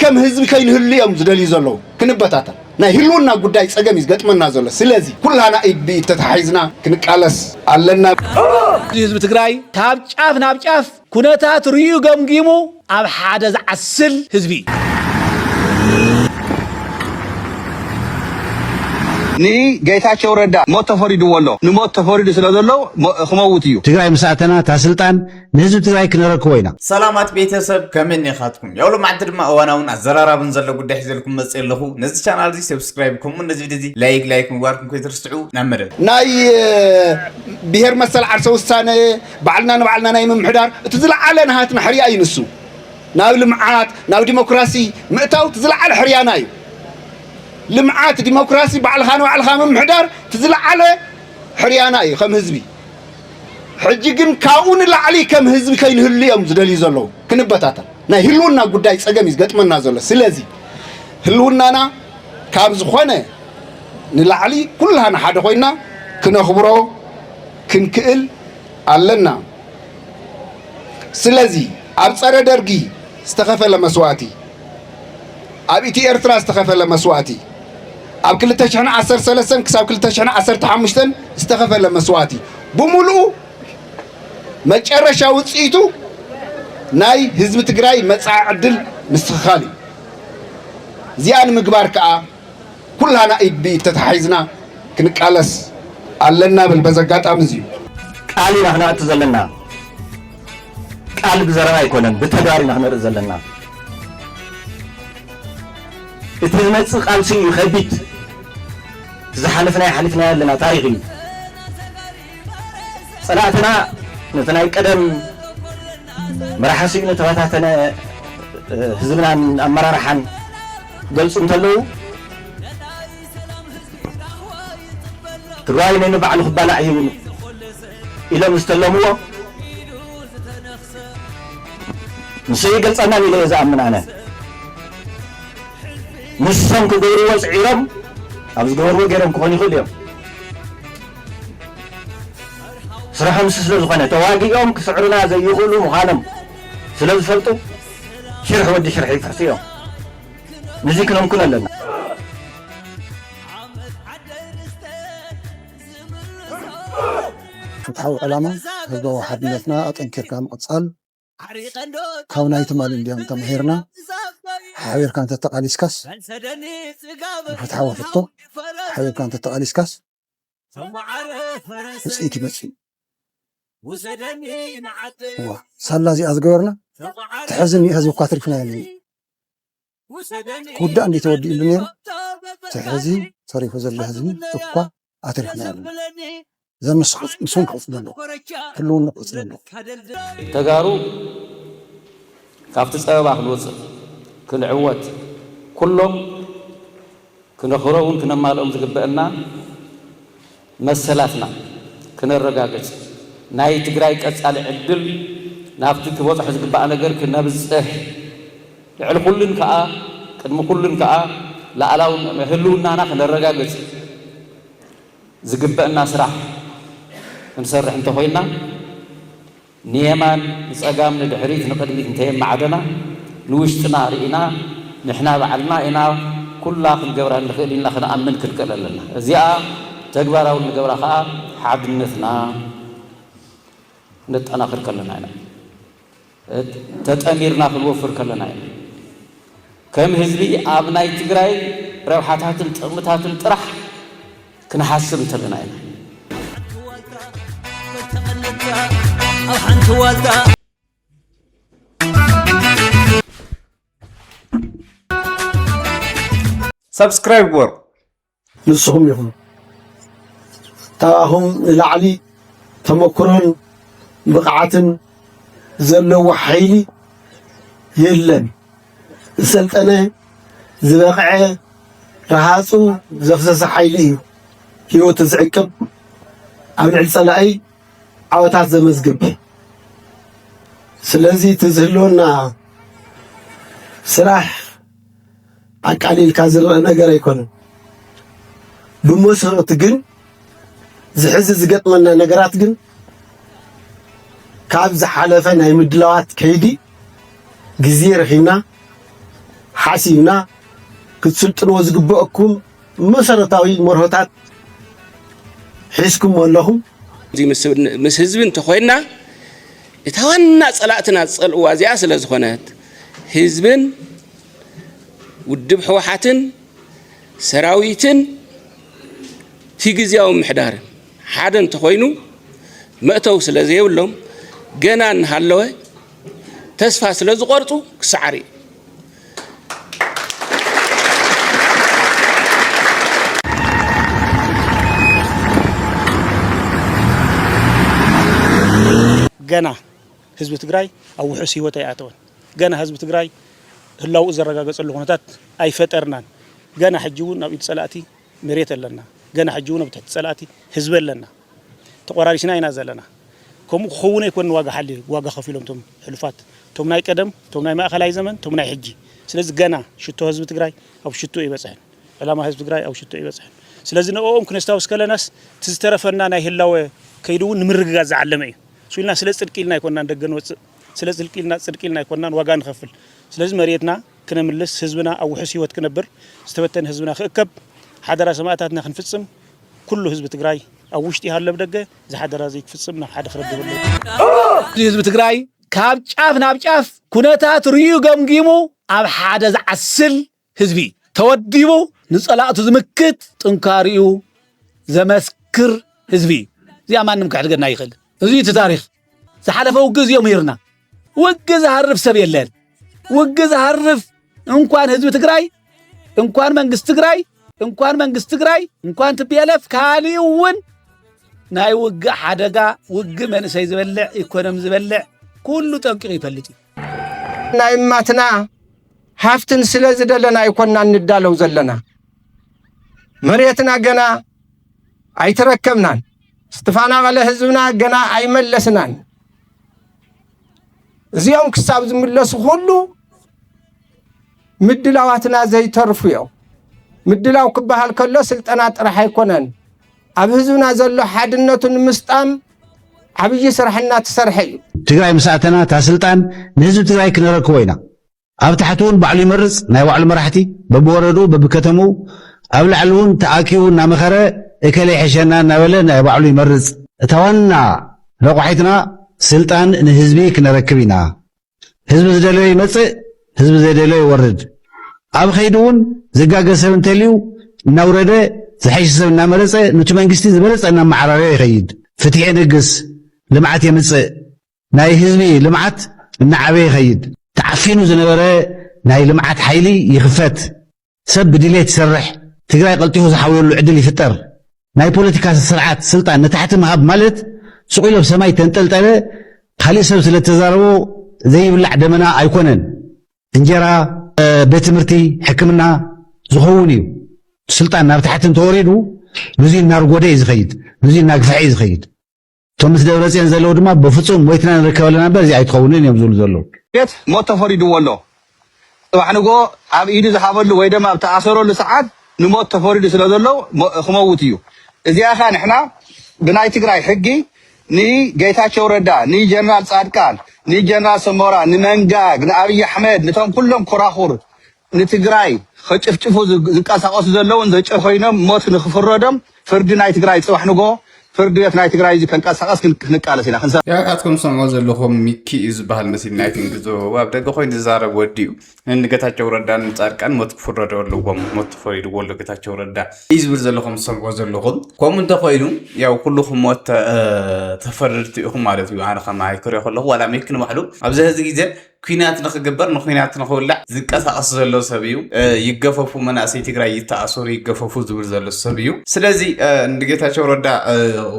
كم حزب كينهليهم زدلي زلو كنبتاتا نا هلونا قداي صقم يزغطمنا زلو سلازي كلنا ايبي تتحيزنا كنقالس علنا حزب تግራይ ካብ ጫፍ ናብ ጫፍ ኩነታት ርዩ ገምጊሙ ኣብ ሓደ ዝዓስል ህዝቢ ኒ ጌታቸው ረዳ ሞት ተፈሪድዎሎ ንሞት ተፈሪድ ስለዘሎ ክመውት እዩ ትግራይ መስዓተና ታስልጣን ንህዝብ ትግራይ ክነረክቦ ኢና ሰላማት ቤተሰብ ከመን ይኻትኩም ያውሎ ማዕድ ድማ እዋናውን አዘራራብን ዘሎ ጉዳይ ሒዘልኩም መጽ የለኹ ነዚ ቻናል እዚ ሰብስክራይብ ኮም ነዚ ቪዲዮ ላይክ ምግባርኩም ከይትርስዑ ናመደ ናይ ብሄር መሰል ዓርሰ ውሳነ ባዕልና ንባዕልና ናይ ምምሕዳር እቲ ዝለዓለ ናሃትና ሕርያ ይንሱ ናብ ልምዓት ናብ ዲሞክራሲ ምእታው ዝለዓለ ሕርያና እዩ لمعات ديمقراطي بعلخان وعلخان محدار تزلع على حريانا خم حزبي حجيكن كاون لعلي كم حزب كاين هليهم زدلي زلو كنبتاتا نا هلونا غداي صقم يزغطمنا زلو سلازي هلونانا كاب زخونه نلعلي كلنا حدا خوينا كنخبرو كنكل علنا سلازي ابصره درغي استخفل مسواتي ابيتي ارترا استخفل مسواتي اب كل تشحن 13 كساب كل تشحن 15 استخفل مسواتي بملؤ مጨረሻው ጽይቱ ናይ ህዝብ ትግራይ መጻዕ ዕድል ምስተኻሊ ዚያን ምግባር ከአ ኩላና ኢቢ ተተሐይዝና ክንቃለስ አለና በልበዘጋጣም እዚ ቃል ይናህናት ዘለና ቃል ብዘረባ አይኮነን በተዳሪ ናህነር ዘለና እትመጽ ቃልሲ ይኸቢት زحلفنا يحلفنا لنا تاريخي صلاتنا نتناي قدم مرحسينا تواتاتنا حزبنا امرارحن قلصو انتلو تراينا نبعل خبالا عيون الى مستلموه نسي قلصنا الى يزامنانا نسان كدوري وسعيرم أبز جورو جرم كوني خليهم صراحة مسلسل زخانة تواجي يوم كسعرنا زي يقولوا مخالم سلام فلتو شرح ودي شرح يفحصيهم نزيكنا كلنا لنا فتحوا علامة هذا واحد مننا أتنكر كام أتصال كوناي تمال اليوم تمهيرنا حاوير كانت تقاليس كاس فتحوا فتو حاوير كانت تقاليس كاس بس إيكي بسي سالازي أذكرنا تحزني هذا وقاتل فينا يعني كودا عندي تودي الدنيا تحزي صريف وزر هزني تبقى أترفنا يعني زي مسون قصدنا كلون قصدنا تجارو كافت سبب أخلوص كنعوت كلهم كنخرون كنمالهم زقبلنا مسلاتنا كنرجعت ناي تجراي كأسأل عدل نافتك وضح زقبلنا نجر كنا بزه على كلن كأ كدم كلن كأ لا على هلونا أنا كنرجعت زقبلنا سرح نسرح انت خوينا نيمان نسأقام ندحريت نقدم انتهي معدنا نوشتنا رئينا نحنا بعلنا إنا كل آخر جبران نخيلنا خنا أمن كل لنا زياء تجبر أول جبران خا حد نثنا نتأنا خير كلنا هنا تتأميرنا في الوفر كلنا هنا كم هزبي أبناء تجراي روحاتها تمتها تطرح كنا حاسب تلنا هنا سبسكرايب ور نصهم يهم تاهم العلي تمكرون بقعة زلوا حيلي يلن سلطنة زبقعة رهاسو زفزز حيلي هيو تزعكب عبد الصلاحي عوتات زمزقب سلازي تزهلونا سراح عقاليل كازر ነገር አይኮንም بمسرت ግን ዝሕዝ ዝገጥመና ነገራት ግን ካብ ዝሓለፈ ናይ ምድላዋት ከይዲ ግዜ ረኺና حاسينا كتسلطن وزقبأكم مسارتاوي مرهطات حسكم والله زي مس حزبن تخوينا اتوانا صلاتنا صلوا زيا ስለዝኾነት حزبن ውድብ ሕወሓትን ሰራዊትን ቲግዚያው ምሕዳርን ሓደ እንተኾይኑ መእተው ስለዘይብሎም ገና እንሃለወ ተስፋ ስለዝቆርጡ ክሳዕሪ ገና ህዝብ ትግራይ ኣብ ውሑስ ህይወት ኣይኣተወን ገና ህዝብ ትግራይ ህላው ዘረጋገጸሉ ኩነታት ኣይፈጠርናን ገና ሕጂውን ኣብ ኢድ ጸላእቲ መሬት ኣለና ገና ሕጂውን ኣብ ትሕቲ ጸላእቲ ህዝብ ኣለና ተቆራሪስና ኢና ዘለና ከምኡ ክኸውን ኣይኮን ዋጋ ከፊሎም ቶም ሕልፋት ቶም ናይ ቀደም ቶም ናይ ማእኸላይ ዘመን ቶም ናይ ሕጂ ስለዚ ገና ሽቶ ህዝብ ትግራይ ኣብ ሽቶ ይበጽሕን ዕላማ ህዝብ ትግራይ ኣብ ሽቶ ይበጽሕን ስለዚ ነኦም ክነስታውስ ከለናስ ትዝተረፈና ናይ ህላው ከይዱውን ንምርግጋዝ ዝዓለመ እዩ سويلنا سلسلة تركيلنا يكوننا ندقن سلسلة تركيلنا يكوننا واقع نخفل سلسلة مريتنا كنا ملس حزبنا أو حسي وتكنبر استوتن حزبنا خكب حدا سماعتنا خنفصم كله حزب تجراي أو وشتي هلا بدقة إذا حدا رازيك فصمنا حدا خرب دبله حزب تجراي كاب شاف كناتات ريو جمجيمو أب حدا زعسل حزبي توديبو نسألات زمكت تنكاريو زمسكر حزبي زي ما نمك حدا قلنا يخل زيت تاريخ سحلفه وجز يوم يرنا وجز هرف سبي الليل وجز هرف إنكوان حزب تجراي إنكوان منجست تجراي إنكوان تبيلف كاليون ناي وجه حدقة وجه من سيزبلع يكون مزبلع كله تنقي فلتي ناي ماتنا حفتن سلز دلنا يكوننا ندالو زلنا مريتنا جنا أيتركبنا استفانا على حزبنا جنا أيملسنا زيهم كساب زملس كله مدلاواتنا زي ترفيو مدلاو كبهال كله سلطنات راح يكونن أب حزبنا زلو حدنة المستام عبيجي سرحنا تسرحي تجراي مساعتنا تاسلطان نهزب تجراي كنركوينا أب تحتون بعلي مرز ناي وعلي مرحتي ببوردو ببكتمو أب العلون تأكيون نامخرة إكلي حشنا ناولا ناي وعلي مرز توانا لقحيتنا سلطان نهزبي كنركبينا حزب زدلوي مصئ حزب زدلوي ورد أب خيدون زقاق سبن تليو نورده زحيش سبن نامرسة نتو منقستي زبرس أنا معراري يخيد فتحي نقص لمعات يمصئ ناي حزبي لمعات نعبي يخيد تعفينو زنبره ناي لمعات حيلي يخفت سب ديلي تسرح تقراي قلتيهو زحاولو عدل يفتر ناي بوليتيكا سرعات سلطان نتحت مهاب مالت سقيلو بسماي تنتلتله خلي سب سلتزاربو زي بلع دمنا ايكونن انجرا بتمرتي حكمنا زخوني سلطان نار تحت توريدو نزي نار غودي يزخيد نزي ناقفعي يزخيد تومس دبرسيان زلو دما بفصوم ويتنا نركبلنا برزي ايتخونن يمزول زلو يت موت فريدو والله طبعا نغو اب ايدو زحابلو وي دما تاثروا لساعات نموت فريدو سلازلو خموتيو ازيا خان احنا بناي تግራይ ሕጊ ኒ ጌታቸው ረዳ ኒ ጀነራል ጻድቃን ኒ ጀነራል ሰሞራ ኒ መንጋግ ኒ አብይ አህመድ ንቶም ኩሎም ኩራኹር ንትግራይ ከጭፍጭፉ ዝቃሳቀሱ ዘለውን ዘጨፈይኖም ሞት ንኽፍረዶም ፍርዲ ናይ ትግራይ ጽባሕ ንጎ ፍርዲ ቤት ናይ ትግራይ ከንቀሳቀስ ክንቃለስ ኢና ክንሳ ያካትኩም ሰምዖ ዘለኹም ሚኪ ዝበሃል መሲል ናይ ትንግዞ ኣብ ደገ ኮይኑ ዝዛረብ ወዲኡ ንጌታቸው ረዳን ጻድቃን ሞት ክፍረዶ ኣለዎም ሞት ፈሪዱ ወሎ ጌታቸው ረዳ ይዝብል ዘለኹም ሰምዖ ዘለኹም ከምኡ እንተኾይኑ ያው ኩልኹም ሞት ተፈረድቲ ኢኹም ማለት እዩ ኣነ ከማ ይክሪኦ ከለኹ ዋላ ሚክን ባሕሉ ኣብዚ ህዚ ግዜ ኩናት ንኽግበር ንኩናት ንኽውላዕ ዝቀሳቀስ ዘሎ ሰብ እዩ ይገፈፉ መናእሰይ ትግራይ ይተኣሰሩ ይገፈፉ ዝብል ዘሎ ሰብ እዩ ስለዚ ንጌታቸው ረዳ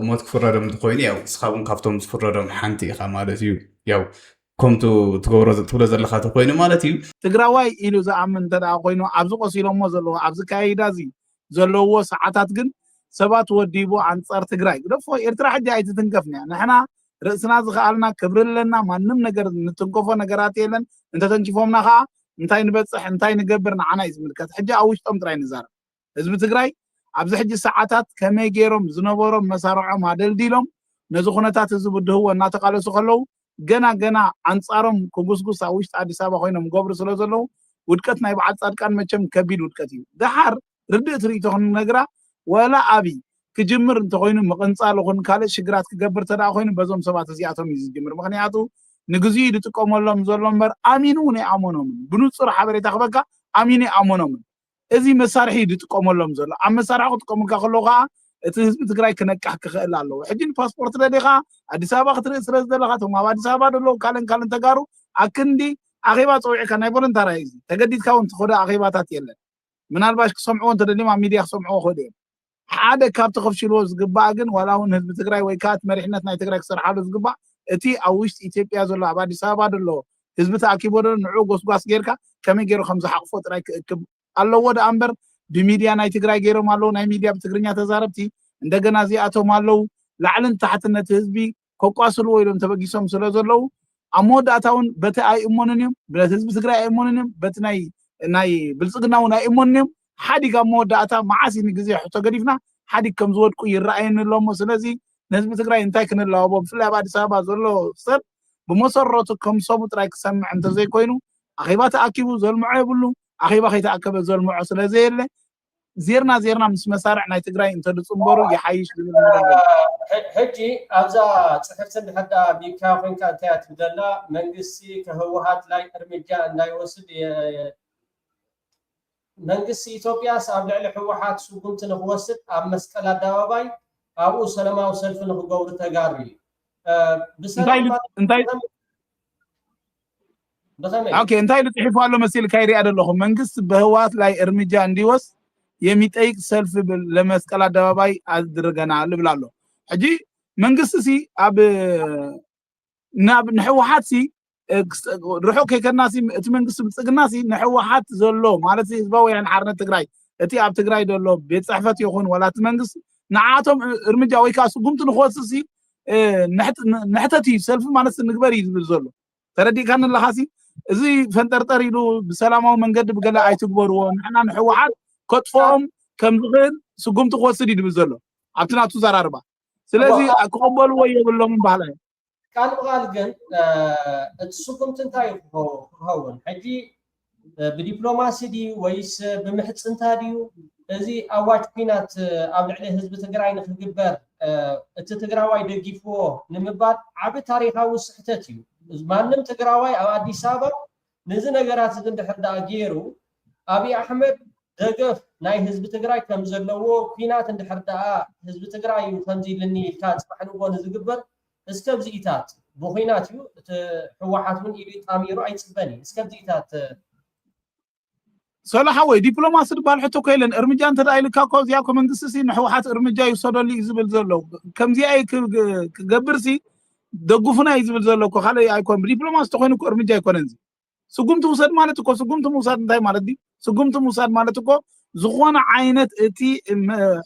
ሞት ክፍረዶም እንትኾይኑ ያው ስኻውን ካብቶም ዝፍረዶም ሓንቲ ኢኻ ማለት እዩ ያው ከምቱ ትገብሮ ትብሎ ዘለኻ ተኮይኑ ማለት እዩ ትግራዋይ ኢሉ ዝኣምን ተደኣ ኮይኑ ኣብዚ ቆሲሎሞ ዘለዎ ኣብዚ ካይዳ እዚ ዘለዎ ሰዓታት ግን ሰባት ወዲቡ አንጻር ትግራይ ደፎ ኤርትራ ሕጂ ኣይትትንከፍና ንሕና ርእስና ዝኸኣልና ክብርለና ማንም ነገር ንትንከፎ ነገራት የለን እንተተንቺፎምና ከዓ እንታይ ንበፅሕ እንታይ ንገብር ንዓና ይዝምልከት ሕጂ ኣብ ውሽጦም ጥራይ ንዛረብ ህዝቢ ትግራይ ኣብዚ ሕጂ ሰዓታት ከመይ ገይሮም ዝነበሮም መሳርዖም ኣደልዲሎም ነዚ ኩነታት ህዝቢ ድህዎ እናተቃለሱ ከለዉ ገና አንጻሮም ክጉስጉስ ኣብ ውሽጢ ኣዲስ ኣበባ ኮይኖም ገብሩ ስለ ዘለዉ ውድቀት ናይ በዓል ጻድቃን መቸም ከቢድ ውድቀት እዩ ድሓር ርድእ ትርኢቶ ክንነግራ ወላ ዓብዪ ክጅምር እንተኮይኑ ምቕንፃል ይኹን ካልእ ሽግራት ክገብር ተዳ ኮይኑ በዞም ሰባት እዚኣቶም እዩ ዝጅምር ምክንያቱ ንግዚኡ ዝጥቀመሎም ዘሎ እምበር ኣሚኑ እውን ኣይኣመኖምን ብንፁር ሓበሬታ ክበካ ኣሚኑ ኣይኣመኖምን እዚ መሳርሒ ዝጥቀመሎም ዘሎ ኣብ መሳርሒ ክጥቀሙልካ ከለዉ ከዓ እቲ ህዝቢ ትግራይ ክነቃሕ ክኽእል ኣለዎ ሕጂ ፓስፖርት ደዲኻ ኣዲስ ኣበባ ክትርኢ ስለ ዘለኻ እቶም ኣብ ኣዲስ ኣበባ ደለዉ ካልን ተጋሩ ኣብ ክንዲ ኣኼባ ፀዊዕካ ናይ ቮለንታራይ እዚ ተገዲድካ እውን ትኸዶ ኣኼባታት የለን ምናልባሽ ክሰምዕዎ እንተደልዮም ኣብ ሚድያ ክሰምዕዎ ክእሉ እዮም ሓደ ካብቲ ከፍሽልዎ ዝግባእ ግን ዋላ እውን ህዝቢ ትግራይ ወይ ከዓ መሪሕነት ናይ ትግራይ ክሰርሓሉ ዝግባእ እቲ ኣብ ውሽጢ ኢትዮጵያ ዘሎ ኣብ ኣዲስ ኣበባ ደሎ ህዝቢ ተኣኪቦ ዶ ንዑ ጎስጓስ ጌርካ ከመይ ገይሩ ከም ዝሓቕፎ ጥራይ ክእክብ ኣለዎ ዳ እምበር ብሚድያ ናይ ትግራይ ገይሮም ኣለዉ ናይ ሚድያ ብትግርኛ ተዛረብቲ እንደገና እዚኣቶም ኣለዉ ላዕልን ታሕትን ነቲ ህዝቢ ከቋስልዎ ኢሎም ተበጊሶም ስለ ዘለዉ ኣብ መወዳእታ እውን በቲ ኣይእሞንን እዮም በቲ ህዝቢ ትግራይ ኣይእሞንን እዮም በቲ ናይ ብልፅግና እውን ኣይእሞንን እዮም ሓዲግ ኣብ መወዳእታ መዓስ ንግዜ ሕቶ ገዲፍና ሓዲግ ከም ዝወድቁ ይረኣየኒ ኣሎሞ ስለዚ ንህዝቢ ትግራይ እንታይ ክንለዋቦ ብፍላይ ኣብ ኣዲስ ኣበባ ዘሎ ሰብ ብመሰረቱ ከም ሰቡ ጥራይ ክሰምዕ እንተዘይኮይኑ ኣኼባ ተኣኪቡ ዘልምዖ የብሉ ኣኼባ ከይተኣከበ ዘልምዖ ስለዘየለ ዜርና ምስ መሳርዕ ናይ ትግራይ እንተድፅምበሩ ይሓይሽ ዝብል ሕጂ ኣብዛ ፅሕፍቲ እንድሕር ቢካ ኮንካ እንታይ ትብለና መንግስቲ ከህወሓት ላይ እርምጃ እንዳይወስድ መንግስቲ ኢትዮጵያስ ኣብ ልዕሊ ህወሓት ስጉምቲ ንክወስድ ኣብ መስቀል ኣደባባይ ኣብኡ ሰላማዊ ሰልፊ ንክገብሩ ተጋሩ እዩ እንታይ ልፅሒፉ ኣሎ መሲልካ ይሪኣ ዘለኹ መንግስት በህወሓት ላይ እርምጃ እንዲወስድ የሚጠይቅ ሰልፍ ለመስቀል አደባባይ አድርገናል ብላለሁ ሕጂ መንግስት ሲ ኣብ ንሕወሓት ሲ ርሑ ከይከናሲ እቲ መንግስት ብልፅግናሲ ንሕወሓት ዘሎ ማለት ህዝባዊ ወያነ ሓርነት ትግራይ እቲ ኣብ ትግራይ ዘሎ ቤት ፅሕፈት ይኹን ወላ እቲ መንግስት ንዓቶም እርምጃ ወይ ከዓ ስጉምቲ ንክወስድ ሲ ንሕተት እዩ ሰልፊ ማለት ንግበር እዩ ዝብል ዘሎ ተረዲእካኒ ኣለኻሲ እዚ ፈንጠርጠር ኢሉ ብሰላማዊ መንገዲ ብገለ ኣይትግበርዎ ንሕና ንሕወሓት ከጥፎኦም ከም ዝኽእል ስጉምቲ ክወስድ ይድብል ዘሎ ኣብቲ ናቱ ዘራርባ ስለዚ ክቕበልዎ የብሎም ባህላዊ ቃል በቃል ግን እቲ ስጉምቲ እንታይ ክኸውን ሕጂ ብዲፕሎማሲ ድዩ ወይስ ብምሕፅንታ ድዩ እዚ ኣዋጅ ኩናት ኣብ ልዕሊ ህዝቢ ትግራይ ንክግበር እቲ ትግራዋይ ደጊፍዎ ንምባል ዓብ ታሪካዊ ስሕተት እዩ ማንም ትግራዋይ ኣብ ኣዲስ ኣበባ ነዚ ነገራት እዚ እንድሕር ዳኣ ገይሩ ኣብይ ኣሕመድ ደገፍ ናይ ህዝቢ ትግራይ ከም ዘለዎ ኩናት እንድሕር ዳኣ ህዝቢ ትግራይ ከምዚ ኢልኒ ኢልካ ፅባሕንዎ ንዝግበር እስከብዚ ኢታት ብኩናት እዩ እቲ ሕወሓት እውን ኢሉ ጣሚሩ ኣይፅበን እዩ እስከብዚ ኢታት ሰላሓ ወይ ዲፕሎማሲ ዝበሃል ሕቶ ከይለን እርምጃ እንተዳ ኢልካ እኮ እዚኣ እኮ መንግስቲ ሲ ንሕወሓት እርምጃ ይውሰደሉ እዩ ዝብል ዘሎ ከምዚኣ ክገብር ሲ ደጉፉና እዩ ዝብል ዘሎ እኮ ካልእ ኣይኮን ብዲፕሎማሲ ተኮይኑ እኮ እርምጃ ኣይኮነን እዚ ስጉምቲ ውሰድ ማለት እኮ ስጉምቲ ምውሳድ እንታይ ማለት ድዩ ስጉምቲ ምውሳድ ማለት እኮ ዝኾነ ዓይነት እቲ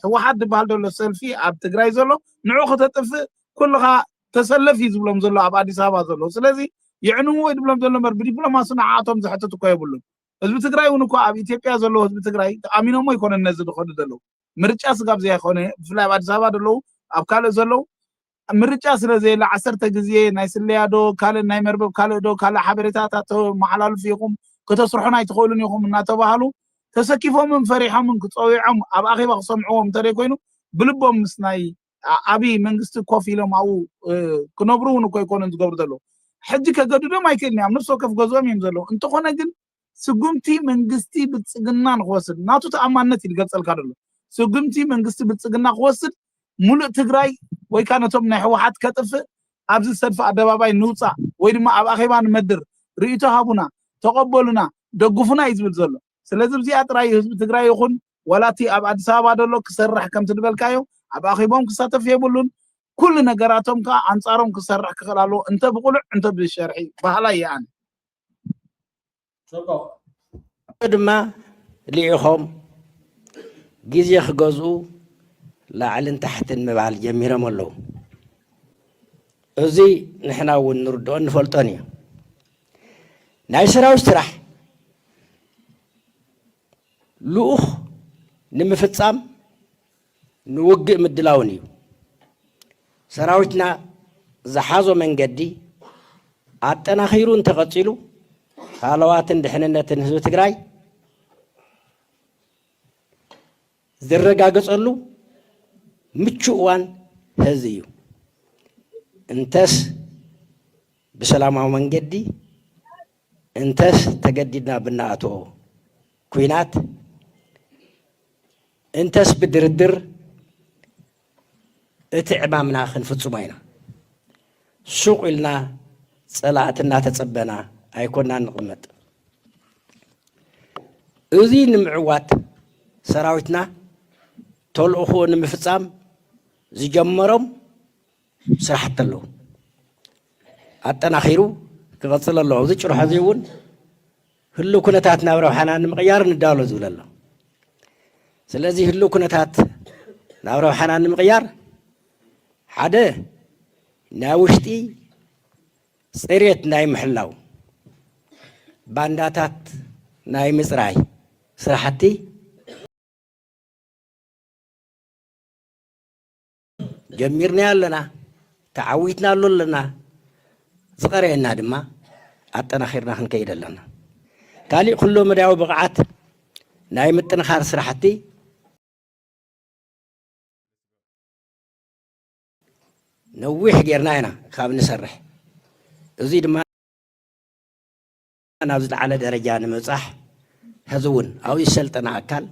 ሕወሓት ዝበሃል ዘሎ ሰልፊ ኣብ ትግራይ ዘሎ ንዑ ከተጥፍእ ኩልኻ ተሰለፍ እዩ ዝብሎም ዘሎ ኣብ ኣዲስ ኣበባ ዘሎ ስለዚ ይዕንምዎ ይድብሎም ዘሎ እምበር ብዲፕሎማሲ ንዓቶም ዝሕትት እኮ የብሉን ህዝቢ ትግራይ እውን እኮ ኣብ ኢትዮጵያ ዘሎ ህዝቢ ትግራይ ተኣሚኖሞ ይኮነን ነዚ ዝኸዱ ዘለዉ ምርጫ ስጋብ ዘይኮነ ብፍላይ ኣብ ኣዲስ ኣበባ ዘለዉ ኣብ ካልእ ዘለዉ ምርጫ ስለዘየለ 10 ግዜ ናይ ስልያዶ ካልእ ናይ መርበብ ካልእ ዶ ካልእ ሓበሬታታት መሓላልፍ ኢኹም ከተስርሑና ኣይትኽእሉን ኢኹም እናተባሃሉ ተሰኪፎምን ፈሪሖምን ክፀዊዖም ኣብ ኣኼባ ክሰምዕዎም እንተደይ ኮይኑ ብልቦም ምስ ናይ ዓብይ መንግስቲ ኮፍ ኢሎም ኣብኡ ክነብሩ እውን እኮ ይኮኑን ዝገብሩ ዘለዉ ሕጂ ከገድዶም ኣይክእልኒ ኣብ ነፍሲ ወከፍ ገዝኦም እዮም ዘለዉ እንተኾነ ግን ስጉምቲ መንግስቲ ብልፅግና ንክወስድ ናቱ ተኣማንነት እዩ ዝገልፀልካ ደሎ ስጉምቲ መንግስቲ ብልፅግና ክወስድ ሙሉእ ትግራይ ወይ ከዓ ነቶም ናይ ሕወሓት ከጥፍእ ኣብዚ ሰልፊ ኣደባባይ ንውፃእ ወይ ድማ ኣብ ኣኼባ ንመድር ርእይቶ ሃቡና ተቐበሉና ደጉፉና እዩ ዝብል ዘሎ ስለዚ ብዚኣ ጥራይ ህዝቢ ትግራይ ይኹን ወላቲ ኣብ ኣዲስ ኣበባ ደሎ ክሰርሕ ከም ትድበልካዮ ኣብ ኣኼቦም ክሳተፍ የብሉን ኩሉ ነገራቶም ከዓ ኣንፃሮም ክሰርሕ ክኽእል ኣለዎ እንተ ብቁሉዕ እንተ ብሸርሒ ባህላ እየ ኣነ ድማ ልኢኾም ግዜ ክገዝኡ ላዕልን ታሕትን ምባል ጀሚሮም ኣለዉ እዚ ንሕና እውን ንርድኦን ንፈልጦን እዩ ናይ ሰራዊት ስራሕ ልኡኽ ንምፍፃም ንውግእ ምድላውን እዩ ሰራዊትና ዝሓዞ መንገዲ ኣጠናኺሩ እንተቐፂሉ ሃለዋትን ድሕንነትን ህዝቢ ትግራይ ዝረጋገፀሉ ምቹእ እዋን ሕዚ እዩ። እንተስ ብሰላማዊ መንገዲ እንተስ ተገዲድና ብናኣትዎ ኩናት እንተስ ብድርድር እቲ ዕማምና ክንፍፅሞ ኢና። ሱቕ ኢልና ፀላእትና ተፀበና ኣይኮንና ንቕመጥ። እዚ ንምዕዋት ሰራዊትና ተልእኮ ንምፍፃም ዝጀመሮም ስራሕቲ ኣለዉ ኣጠናኺሩ ክቐፅል ኣለዎ። እዚ ጭርሖ እዚ እውን ህሉ ኩነታት ናብ ረብሓና ንምቕያር ንዳሎ ዝብል ኣሎ። ስለዚ ህሉ ኩነታት ናብ ረብሓና ንምቕያር ሓደ ናይ ውሽጢ ፅሬት ናይ ምሕላው ባንዳታት ናይ ምፅራይ ስራሕቲ ጀሚርና ኣለና ተዓዊትና ኣሎ ኣለና ዝቐረየና ድማ ኣጠናኺርና ክንከይድ ኣለና። ካሊእ ኩሉ መዳያዊ ብቕዓት ናይ ምጥንኻር ስራሕቲ ነዊሕ ጌርና ኢና ካብ ንሰርሕ። እዚ ድማ ናብ ዝለዓለ ደረጃ ንምብፃሕ ሕዚ እውን ኣብኡ ዝሰልጠነ ኣካል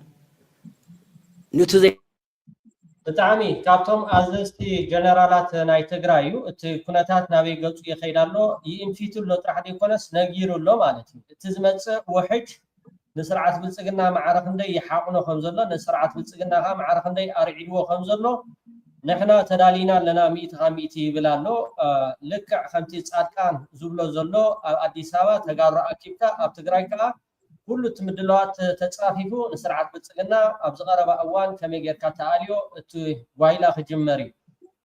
ነቲ ብጣዕሚ ካብቶም ኣዘዝቲ ጀነራላት ናይ ትግራይ እዩ። እቲ ኩነታት ናበይ ገፁ ይኸይድ ኣሎ ይእንፊትሎ ጥራሕ ዘይኮነስ ነጊሩሎ ማለት እዩ። እቲ ዝመፅእ ውሕጅ ንስርዓት ብልፅግና ማዕረ ክንደይ ይሓቁኖ ከም ዘሎ ንስርዓት ብልፅግና ከዓ ማዕረ ክንደይ ኣርዒድዎ ከም ዘሎ ንሕና ተዳሊና ኣለና 100% ይብል ኣሎ። ልክዕ ከምቲ ፃድቃን ዝብሎ ዘሎ ኣብ ኣዲስ ኣበባ ተጋሩ ኣኪብካ ኣብ ትግራይ ከዓ ኩሉ እቲ ምድለዋት ተፃፊፉ ንስርዓት ብልፅግና ኣብ ዝቐረባ እዋን ከመይ ጌርካ ተኣልዮ እቲ ጓይላ ክጅመር እዩ።